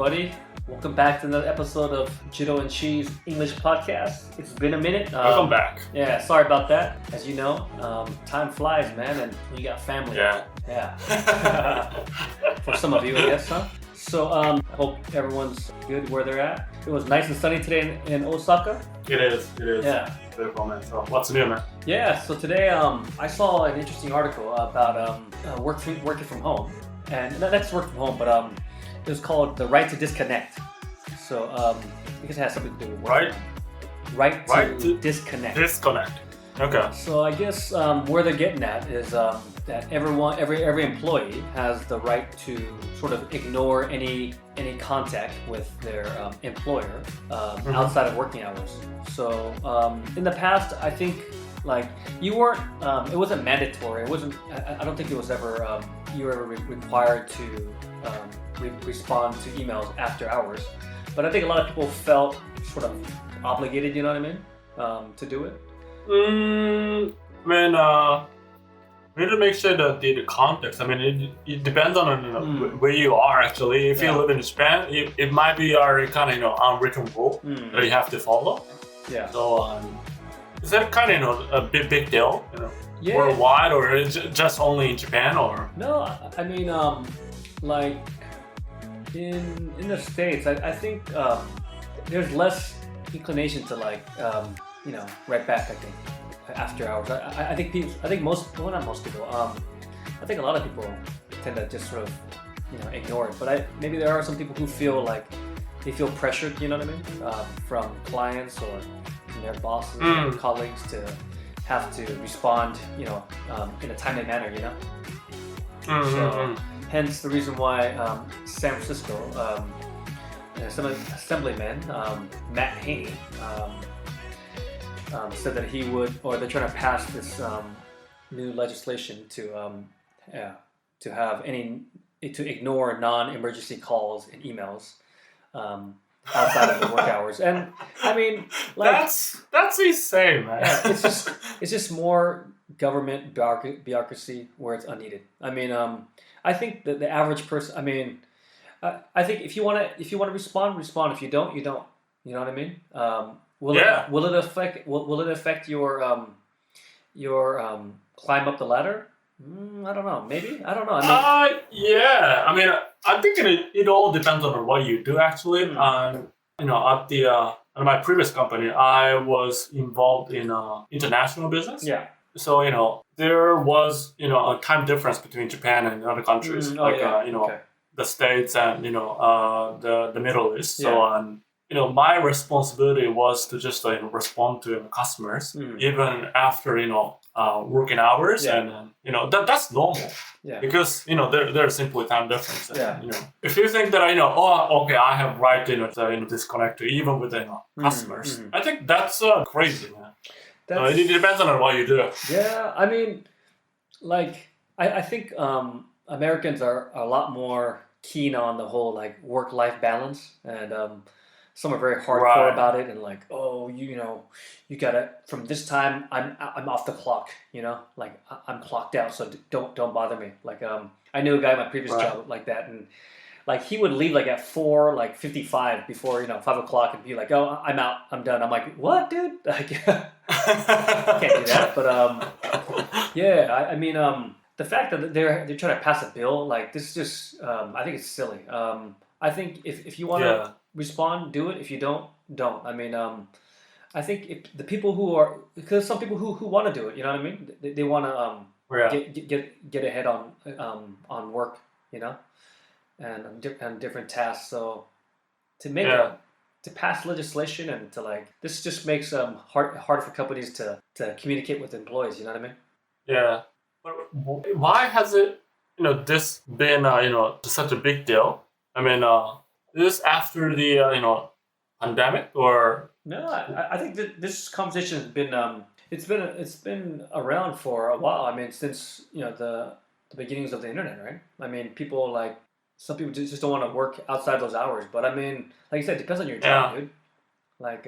everybody. Welcome back to another episode of JIRO and CHI's English podcast. It's been a minute. Welcome back. Yeah, sorry about that. As you know, time flies, man, and you got family. Yeah. For some of you, I guess, huh? So I hope everyone's good where they're at. It was nice and sunny today in Osaka. It is. Yeah. Beautiful, man. So what's new, man? Yeah, so today I saw an interesting article about working from home. And that's work from home, but it was called The Right to Disconnect. So I guess it has something to do with work. Right to disconnect. Disconnect. Okay. So I guess where they're getting at is that every employee has the right to sort of ignore any contact with their employer outside of working hours. So in the past, I think like you weren't. It wasn't mandatory. It wasn't. I don't think it was ever. You were required to respond to emails after hours. But I think a lot of people felt sort of obligated. You know what I mean? To do it. We need to make sure that the context. I mean, it depends on where you are actually. If you live in Japan, it might be our kind of unwritten rule that you have to follow. Yeah. So is that kind of a big deal? Worldwide, or is it just only in Japan, or? No, I mean, like in the States, I think there's less inclination to like write back. I think after hours. I think not most people. I think a lot of people tend to just sort of ignore it. But maybe there are some people who feel like they feel pressured. You know what I mean? From clients or from their bosses or colleagues to have to respond, in a timely manner, So, hence the reason why San Francisco, Assemblyman Matt Haney said that he would, or they're trying to pass this new legislation to ignore non-emergency calls and emails. Outside of the work hours, and I mean, like that's insane, man. Yeah, it's just more government bureaucracy where it's unneeded. I mean, I think that the average person. I mean, I think if you want to respond. If you don't, you don't. You know what I mean? Will it affect your climb up the ladder? I don't know. Maybe. I don't know. I mean, yeah. I mean, I think it all depends on what you do actually. At my previous company, I was involved in international business. Yeah. So there was a time difference between Japan and other countries, the States and the Middle East. Yeah. So my responsibility was to just respond to customers even after working hours, and that's normal. Yeah. Because there's simply time difference. Yeah. If you think that I have right to disconnect even with customers, I think that's crazy, man. It depends on what you do. Yeah, I mean, like I think Americans are a lot more keen on the whole like work-life balance, and some are very hardcore about it, and like, you gotta, from this time I'm off the clock, like I'm clocked out, so don't bother me. Like I knew a guy in my previous job like that, and like he would leave like at 4:55 before 5:00 and be like, oh, I'm out, I'm done. I'm like, what, dude? Like can't do that. But I mean the fact that they're trying to pass a bill like this is just I think it's silly. I think if you want to respond, do it. If you don't. I mean, I think if the people who are, because some people who want to do it, you know what I mean? They want to get ahead on work, and different tasks. So to make to pass legislation and to like this just makes hard for companies to communicate with employees. You know what I mean? Yeah. But why has it this been such a big deal? I mean, is this after the pandemic or? No, I think that this conversation has been it's been around for a while. I mean, since the beginnings of the internet, right? I mean, people like some people just don't want to work outside those hours. But I mean, like you said, it depends on your job, dude. Like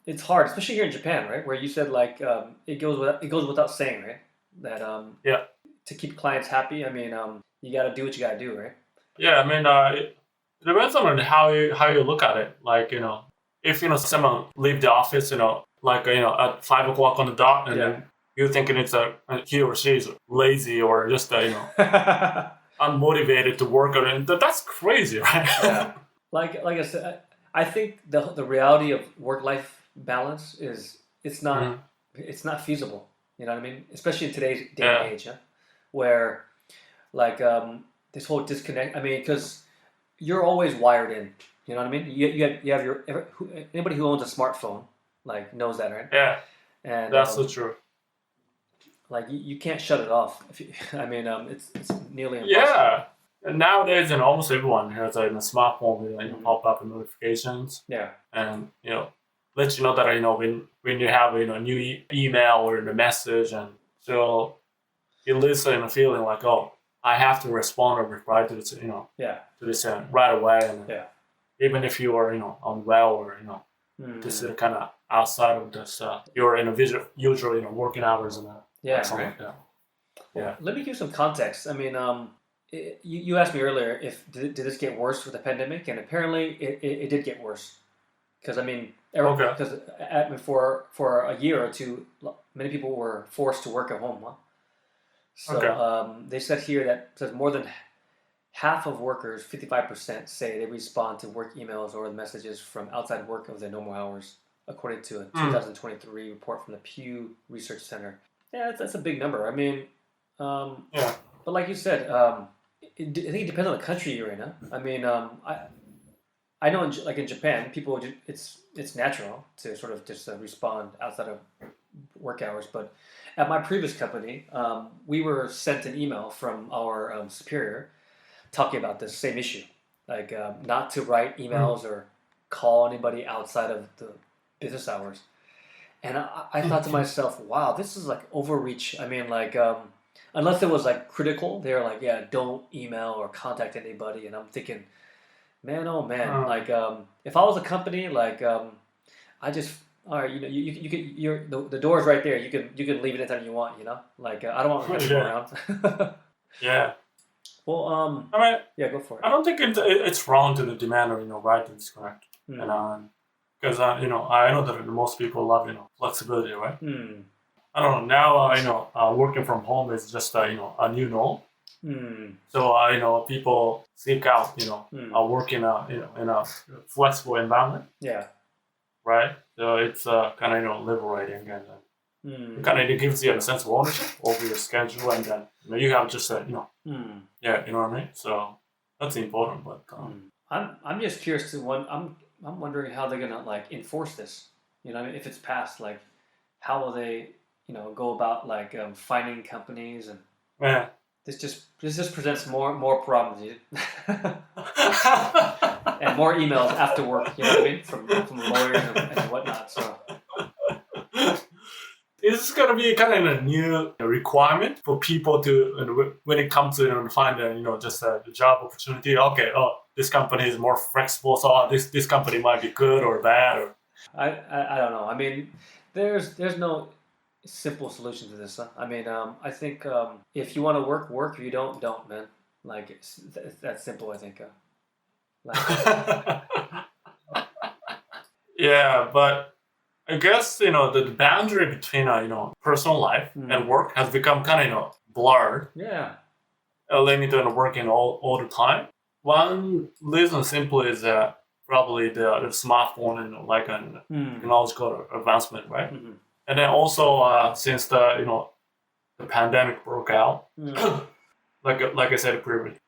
it's hard, especially here in Japan, right? Where you said like it goes without saying, right? That to keep clients happy. I mean, you got to do what you got to do, right? Yeah, I mean, It depends on how you look at it. Like, if, someone leave the office, like, at 5 o'clock on the dot, and then you're thinking it's he or she is lazy or just, unmotivated to work on it. That's crazy, right? Yeah. Like I said, I think the reality of work-life balance is it's not feasible. You know what I mean? Especially in today's day and age, where like this whole disconnect. I mean, because you're always wired in. You know what I mean? You have your anybody who owns a smartphone like knows that, right? Yeah, and that's so true. Like you can't shut it off. It's nearly impossible. Yeah, and nowadays, almost everyone has a smartphone with pop up notifications. Yeah, and let you know that when you have a new email or the message, and so you listen and feeling like, oh, I have to respond or reply to this to this right away, and even if you are unwell or this is kind of outside of this you're in a usual working hours and something like that. Well, let me give you some context. I mean, you asked me earlier if did this get worse with the pandemic, and apparently it did get worse. Because for a year or two, many people were forced to work at home. Huh? So they said here that more than half of workers, 55%, say they respond to work emails or messages from outside work of their normal hours, according to a 2023 report from the Pew Research Center. Yeah, that's a big number. I mean, but like you said, I think it depends on the country you're in. Huh? I mean, I know in Japan, people it's natural to sort of just respond outside of work hours. But at my previous company, we were sent an email from our superior talking about this same issue, like not to write emails or call anybody outside of the business hours. And I thought to myself, wow, this is like overreach. I mean, like unless it was like critical, they're like, yeah, don't email or contact anybody. And I'm thinking, man, oh man, like if I was a company, like I just all right, you can the door's right there. You can leave it anytime you want. Like I don't want to go around. Yeah. Well, I mean, yeah, go for it. I don't think it's wrong to demand or write to disconnect, and because I know that most people love flexibility, right? I don't know now. Working from home is just a new norm. So people seek out work in a flexible environment. Yeah. Right. So it's kind of liberating, and kind of gives you a sense of ownership over your schedule, and then you have just yeah, you know what I mean. So that's important. But I'm just curious I'm wondering how they're gonna like enforce this. If it's passed, like how will they go about like finding companies and this just presents more problems, dude. And more emails after work, you know what I mean, from lawyers and whatnot. So it's gonna be kind of a new requirement for people to when it comes to find just a job opportunity. Okay, this company is more flexible, so this company might be good or bad. Or I don't know. I mean, there's no simple solution to this. Huh? I mean, I think if you want to work. If you don't, man. Like it's that simple. I think. Yeah, but I guess the boundary between personal life and work has become kind of blurred. Yeah. They need to working all the time. One reason simply is that probably the smartphone and like an technological advancement, right? Mm-hmm. And then also since the pandemic broke out, like I said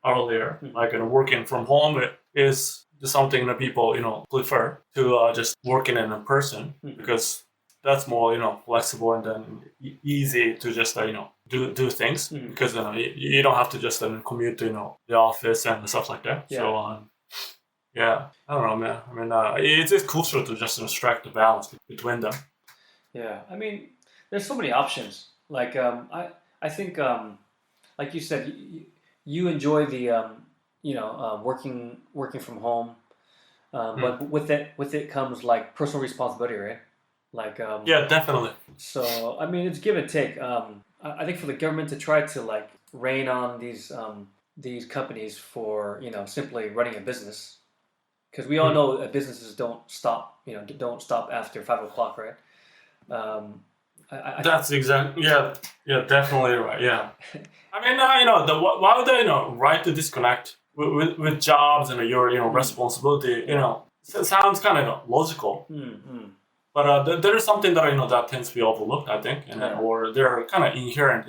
earlier, like working from home is something that people prefer to just working in person because that's more flexible and then easy to just do things because you don't have to just commute to the office and stuff like that. Yeah. So yeah, I don't know, man. I mean, it's crucial to just strike the balance between them. Yeah, I mean, there's so many options. Like I think like you said, you enjoy the working from home, but with it comes like personal responsibility, right? Like yeah, definitely. So I mean, it's give and take. I think for the government to try to like rein on these companies for simply running a business, because we all know that businesses don't stop after 5 o'clock, right? That's exactly definitely right. Yeah, I mean, why would they right to disconnect with jobs and your responsibility? It sounds kind of logical, but there is something that that tends to be overlooked, I think, or there are kind of inherent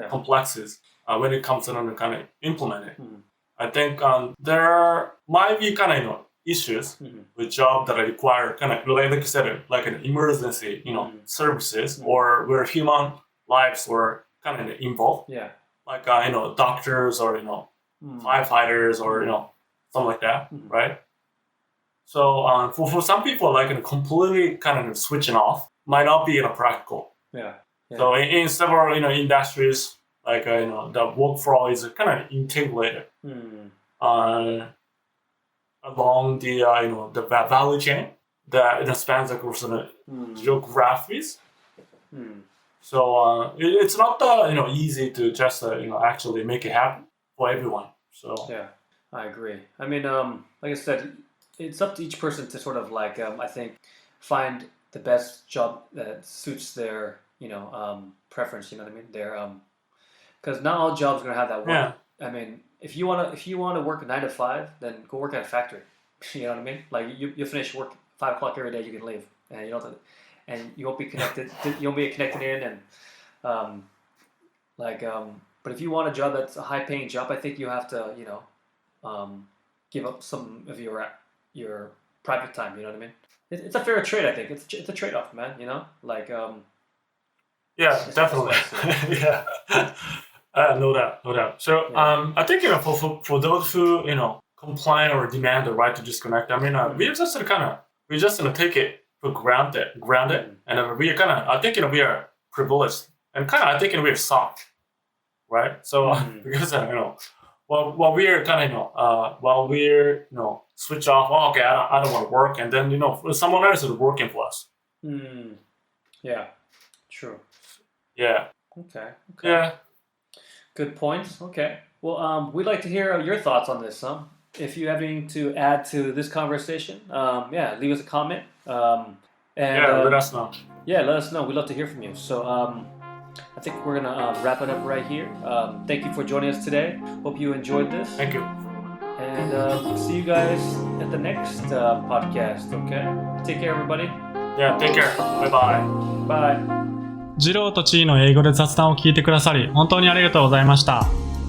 complexes when it comes to kind of implement it. I think there might be kind of issues with jobs that require kind of like you said, like an emergency services or where human lives were kind of involved, like doctors or firefighters or something like that, right? So for some people, like completely kind of switching off might not be practical. So in several industries, like the workflow is kind of integrated along the the value chain that spans across geographies. So it's not easy to just actually make it happen for everyone. So I agree. I mean, like I said, it's up to each person to sort of like I think find the best job that suits their preference. You know what I mean? Their because not all jobs are gonna have that work. I mean, if you wanna work 9 to 5, then go work at a factory. You know what I mean? Like you finish work 5 o'clock every day, you can leave, and you won't be connected. You won't be connected in, and but if you want a job that's a high paying job, I think you have to give up some of your private time. You know what I mean? It's a fair trade. I think it's a trade off, man. Definitely. No doubt. So I think for those who complain or demand the right to disconnect, I mean we just take it for granted, and we I think we are privileged and I think we're soft, right? So because while we're while we're switch off, okay, I don't want to work, and then someone else is working for us. Yeah, true. Yeah. Okay. Yeah. Good points. Okay. Well, we'd like to hear your thoughts on this. If you have anything to add to this conversation, leave us a comment. Let us know. Yeah, let us know. We'd love to hear from you. So I think we're gonna wrap it up right here. Thank you for joining us today. Hope you enjoyed this. Thank you. And see you guys at the next podcast. Okay. Take care, everybody. Yeah. Take care. Bye. Bye. ジローとチーの英語で雑談を聞いてくださり本当にありがとうございました。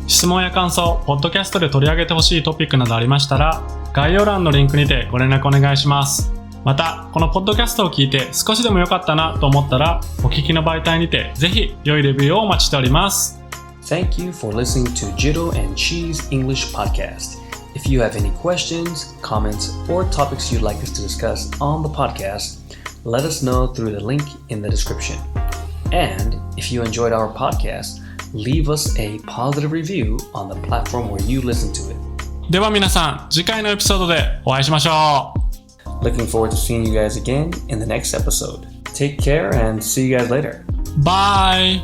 質問や感想、ポッドキャストで取り上げてほしいトピックなどありましたら概要欄のリンクにてご連絡お願いします。またこのポッドキャストを聞いて少しでも良かったなと思ったらお聞きの媒体にてぜひ良いレビューをお待ちしております。 Thank you for listening to JIRO and CHI's English podcast. If you have any questions, comments, or topics you'd like us to discuss on the podcast, let us know through the link in the description.And if you enjoyed our podcast, leave us a positive review on the platform where you listen to it. では皆さん、次回のエピソードでお会いしましょう。Looking forward to seeing you guys again in the next episode. Take care and see you guys later. Bye!